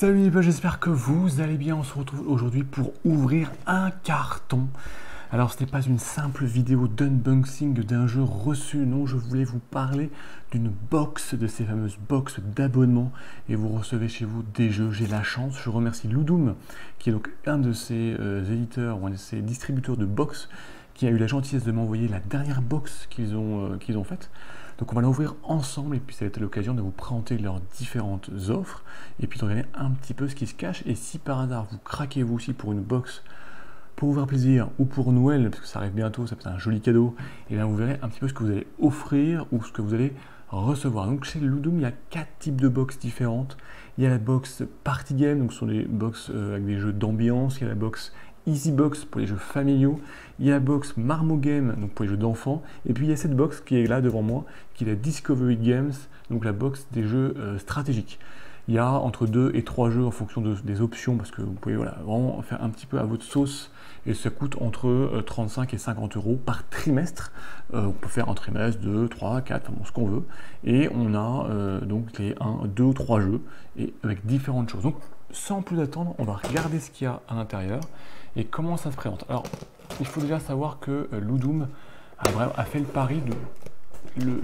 Salut les potes, j'espère que vous allez bien. On se retrouve aujourd'hui pour ouvrir un carton. Alors ce n'est pas une simple vidéo d'unboxing d'un jeu reçu, non, je voulais vous parler d'une box, de ces fameuses box d'abonnement, et vous recevez chez vous des jeux. J'ai la chance, je remercie Ludum, qui est donc un de ces éditeurs, ou un de ces distributeurs de box, qui a eu la gentillesse de m'envoyer la dernière box qu'ils ont faite. Donc on va l'ouvrir ensemble et puis ça va être l'occasion de vous présenter leurs différentes offres et puis de regarder un petit peu ce qui se cache. Et si par hasard vous craquez vous aussi pour une box pour vous faire plaisir ou pour Noël, parce que ça arrive bientôt, ça peut être un joli cadeau, et bien vous verrez un petit peu ce que vous allez offrir ou ce que vous allez recevoir. Donc chez Ludum, il y a 4 types de box différentes. Il y a la box Party Game, donc ce sont des box avec des jeux d'ambiance. Il y a la box Easy Box pour les jeux familiaux, il y a la box Marmo Game donc pour les jeux d'enfants, et puis il y a cette box qui est là devant moi, qui est la Discovery Games, donc la box des jeux stratégiques. Il y a entre 2 et 3 jeux en fonction des options, parce que vous pouvez vraiment faire un petit peu à votre sauce, et ça coûte entre 35 et 50 euros par trimestre. On peut faire un trimestre, 2, 3, 4, bon, ce qu'on veut, et on a donc les 1, 2 ou 3 jeux, et avec différentes choses. Donc sans plus attendre, on va regarder ce qu'il y a à l'intérieur et comment ça se présente. Alors, il faut déjà savoir que Ludum a fait le pari de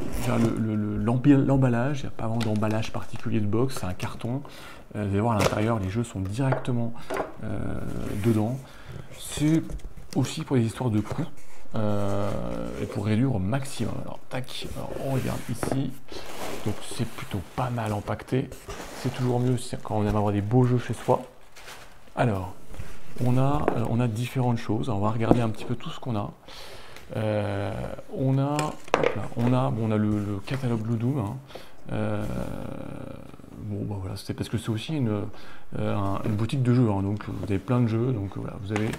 l'emballage. Il n'y a pas vraiment d'emballage particulier de box, c'est un carton. Vous allez voir à l'intérieur, les jeux sont directement dedans. C'est aussi pour des histoires de coûts et pour réduire au maximum. Alors, tac, alors, on regarde ici. Donc, c'est plutôt pas mal empaqueté. C'est toujours mieux quand on aime avoir des beaux jeux chez soi. Alors, on a différentes choses. On va regarder un petit peu tout ce qu'on a. On a le catalogue Ludum. Bon, bah voilà, c'est parce que c'est aussi une boutique de jeux. Donc, vous avez plein de jeux. Donc, voilà, vous avez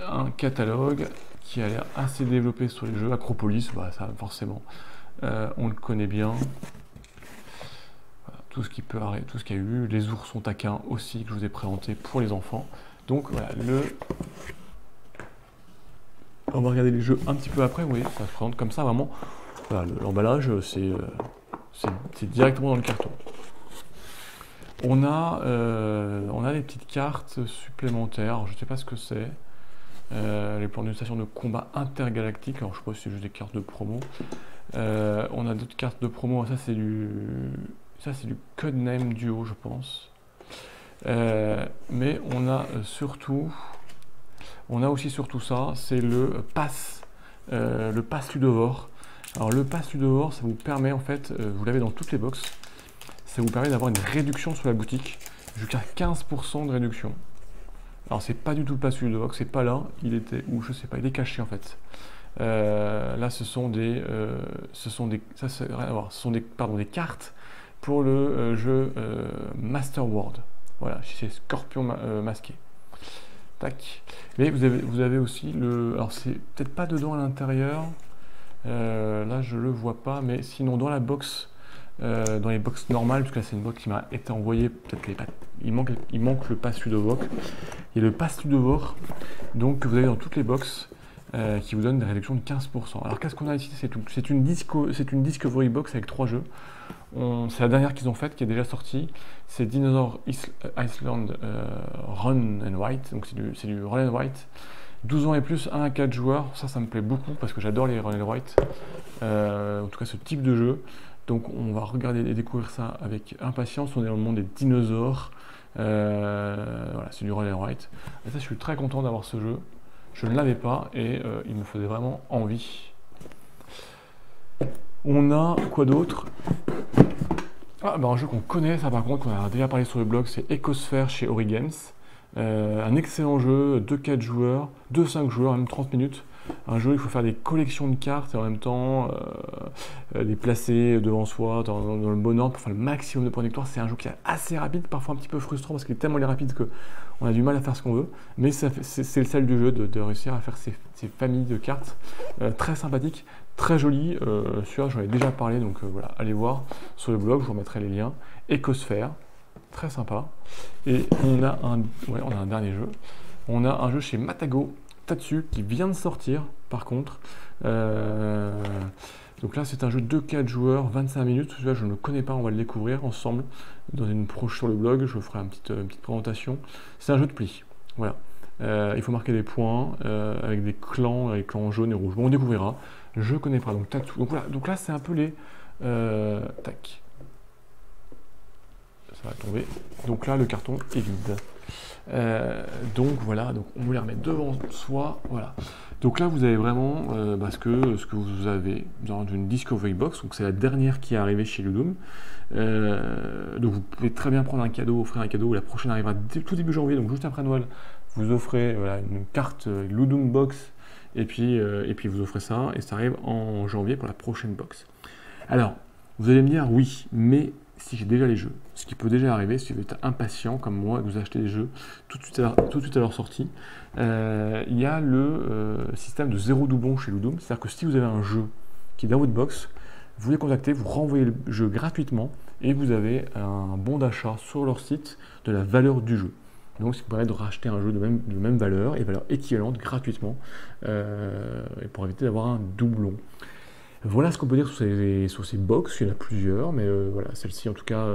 un catalogue qui a l'air assez développé sur les jeux. Acropolis, bah, ça, forcément, on le connaît bien. Tout ce qui peut arrêter, tout ce qu'il y a eu, les oursons taquins aussi que je vous ai présenté pour les enfants. Donc voilà, on va regarder les jeux un petit peu après. Vous voyez, ça se présente comme ça vraiment. Voilà, l'emballage c'est directement dans le carton. On a des petites cartes supplémentaires. Je ne sais pas ce que c'est. Les plans d'une station de combat intergalactique. Alors je sais pas si c'est juste des cartes de promo. On a d'autres cartes de promo. Ça c'est du Codename Duo, je pense. Mais on a aussi surtout ça, c'est le pass Ludovore. Alors le pass Ludovore, ça vous permet en fait, vous l'avez dans toutes les box, ça vous permet d'avoir une réduction sur la boutique, jusqu'à 15% de réduction. Alors c'est pas du tout le pass Ludovore, c'est pas là, il était, ou je sais pas, il est caché en fait. Là ce sont des cartes pour le jeu Master World. Voilà, c'est Scorpion masqué. Tac. Mais vous avez aussi le... Alors c'est peut-être pas dedans à l'intérieur. Là je le vois pas, mais sinon dans la box, dans les box normales, parce que là c'est une box qui m'a été envoyée, peut-être il manque le pass Ludovore. Il y a le pass Ludovore, donc que vous avez dans toutes les box. Qui vous donne des réductions de 15%. Alors qu'est-ce qu'on a ici? C'est une Discovery Box avec 3 jeux. C'est la dernière qu'ils ont faite, qui est déjà sortie. C'est Dinosaur Island Run and Write. Donc c'est du Run and Write. 12 ans et plus, 1 à 4 joueurs. Ça me plaît beaucoup parce que j'adore les Run and Write. En tout cas ce type de jeu. Donc on va regarder et découvrir ça avec impatience. On est dans le monde des dinosaures. Voilà, c'est du Run and Write. Et ça, je suis très content d'avoir ce jeu. Je ne l'avais pas et il me faisait vraiment envie. On a quoi d'autre? Un jeu qu'on connaît, ça par contre, qu'on a déjà parlé sur le blog, c'est Ecosphere chez Origames. Un excellent jeu, 2-4 joueurs, 2-5 joueurs, même 30 minutes. Un jeu, il faut faire des collections de cartes et en même temps les placer devant soi dans le bon ordre pour faire le maximum de points de victoire. C'est un jeu qui est assez rapide, parfois un petit peu frustrant parce qu'il est tellement rapide qu'on a du mal à faire ce qu'on veut. Mais c'est le sel du jeu de réussir à faire ces familles de cartes très sympathiques, très jolies. Celui-là, j'en ai déjà parlé, donc voilà, allez voir sur le blog, je vous remettrai les liens. Ecosphere, très sympa. Et on a un dernier jeu. On a un jeu chez Matago Tatsu qui vient de sortir par contre. Donc là, c'est un jeu de 4 joueurs, 25 minutes. Celui-là, je ne le connais pas, on va le découvrir ensemble dans une proche sur le blog. Je ferai une petite présentation. C'est un jeu de pli. Voilà. Il faut marquer des points avec des clans jaunes et rouges. Bon, on découvrira. Je ne connais pas. Donc, voilà. Donc là, c'est un peu les... tac. Ça va tomber. Donc là, le carton est vide. Donc voilà, donc on vous les remet devant soi, voilà. Donc là, vous avez vraiment ce que vous avez dans une Discovery Box, donc c'est la dernière qui est arrivée chez Ludum. Donc vous pouvez très bien prendre un cadeau, offrir un cadeau, la prochaine arrivera tout début janvier, donc juste après Noël, vous offrez une carte Ludum Box, et puis vous offrez ça, et ça arrive en janvier pour la prochaine box. Alors, vous allez me dire, oui, mais si j'ai déjà les jeux, ce qui peut déjà arriver, si vous êtes impatient comme moi, vous achetez les jeux tout de suite à leur sortie, il y a le système de 0 doublon chez Ludum, c'est-à-dire que si vous avez un jeu qui est dans votre box, vous les contactez, vous renvoyez le jeu gratuitement et vous avez un bon d'achat sur leur site de la valeur du jeu. Donc, ce qui permet de racheter un jeu de même valeur et valeur équivalente gratuitement et pour éviter d'avoir un doublon. Voilà ce qu'on peut dire sur ces box, il y en a plusieurs, mais voilà, celle-ci en tout cas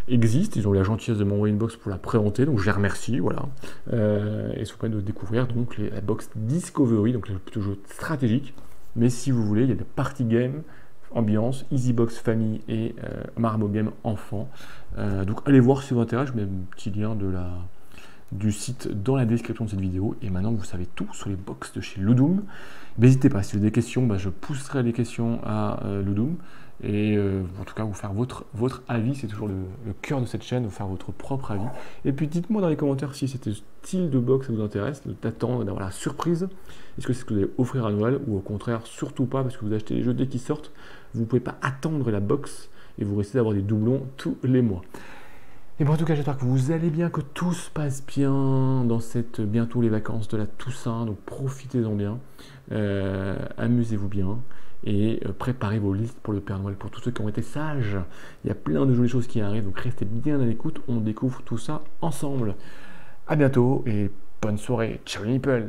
existe. Ils ont eu la gentillesse de m'envoyer une box pour la présenter, donc je les remercie, voilà. Et ça vous permet de découvrir donc la box Discovery, donc plutôt jeu stratégique. Mais si vous voulez, il y a des party games, ambiance, Easy Box famille et Marmo Game enfant. Donc allez voir si ça vous intéresse, je mets un petit lien du site dans la description de cette vidéo. Et maintenant que vous savez tout sur les box de chez Ludum, n'hésitez pas, si vous avez des questions, je pousserai les questions à Ludum. Et en tout cas, vous faire votre avis, c'est toujours le cœur de cette chaîne, vous faire votre propre avis. Et puis dites-moi dans les commentaires si ce style de box ça vous intéresse, d'attendre, d'avoir la surprise. Est-ce que c'est ce que vous allez offrir à Noël, ou au contraire, surtout pas, parce que vous achetez les jeux dès qu'ils sortent, vous ne pouvez pas attendre la box et vous risquez d'avoir des doublons tous les mois. Et bon, en tout cas, j'espère que vous allez bien, que tout se passe bien dans bientôt les vacances de la Toussaint, donc profitez-en bien, amusez-vous bien et préparez vos listes pour le Père Noël. Pour tous ceux qui ont été sages, il y a plein de jolies choses qui arrivent, donc restez bien à l'écoute, on découvre tout ça ensemble. À bientôt et bonne soirée, ciao les nipples.